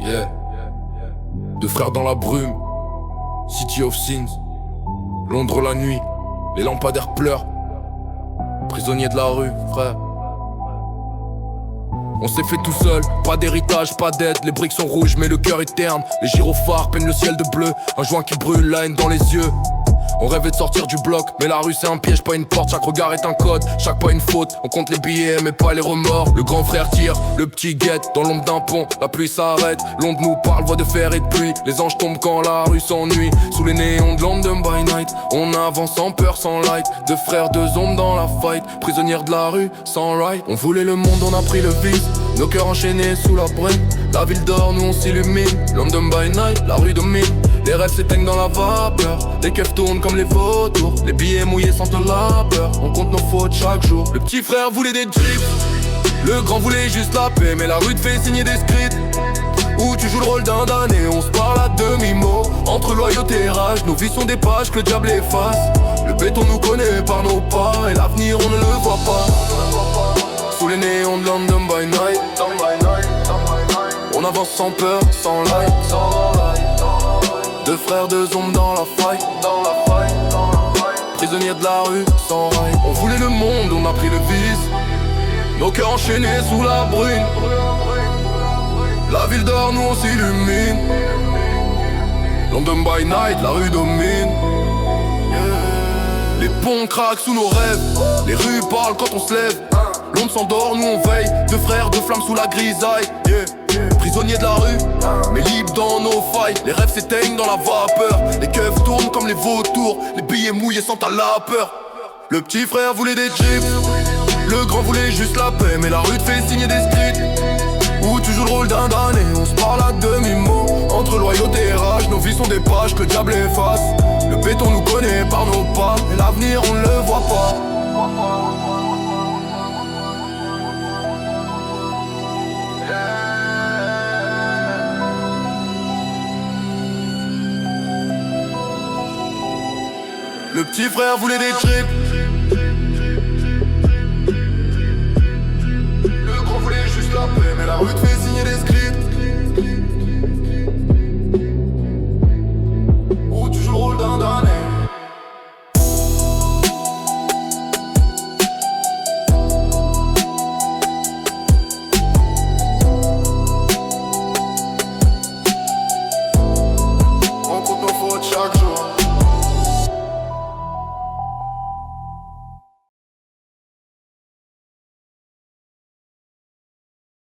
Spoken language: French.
Yeah. Deux frères dans la brume, City of Sins. Londres la nuit, les lampadaires pleurent. Prisonnier de la rue, frère. On s'est fait tout seul, pas d'héritage, pas d'aide. Les briques sont rouges mais le cœur est terne. Les gyrophares peignent le ciel de bleu. Un joint qui brûle, la haine dans les yeux. On rêvait de sortir du bloc, mais la rue c'est un piège, pas une porte. Chaque regard est un code, chaque pas une faute. On compte les billets mais pas les remords. Le grand frère tire, le petit guette. Dans l'ombre d'un pont, la pluie s'arrête. L'onde nous parle, voix de fer et de pluie. Les anges tombent quand la rue s'ennuie. Sous les néons de London by night, on avance sans peur, sans light. Deux frères, deux ombres dans la fight. Prisonnières de la rue, sans right. On voulait le monde, on a pris le vice. Nos cœurs enchaînés sous la brume. La ville dort, nous on s'illumine. London by night, la rue domine. Les rêves s'éteignent dans la vapeur. Les keufs tournent comme les vautours. Les billets mouillés sentent la peur. On compte nos fautes chaque jour. Le petit frère voulait des jeeps, le grand voulait juste la paix. Mais la rue te fait signer des scripts où tu joues le rôle d'un damné. On se parle à demi-mot. Entre loyauté et rage, nos vies sont des pages que le diable efface. Le béton nous connaît par nos pas. Et l'avenir on ne le voit pas. Sous les néons de London by night, on avance sans peur, sans light. Deux frères, deux ombres dans la fight. Prisonniers de la rue, sans rail. On voulait le monde, on a pris le vice. Nos cœurs enchaînés sous la brune. La ville dort, nous on s'illumine. London by night, la rue domine. Les ponts craquent sous nos rêves. Les rues parlent quand on se lève. L'ombre s'endort, nous on veille. Deux frères, deux flammes sous la grisaille. Prisonniers de la rue, mais libres dans nos failles. Les rêves s'éteignent dans la vapeur. Les keufs tournent comme les vautours. Les billets mouillés sentent à la peur. Le petit frère voulait des jeeps, le grand voulait juste la paix. Mais la rue te fait signer des scripts où tu joues le rôle d'un damné. On se parle à demi-mot. Entre loyauté et rage, nos vies sont des pages que le diable efface. Le béton nous connaît par nos pas. Et l'avenir on ne le voit pas. Le petit frère voulait des trips,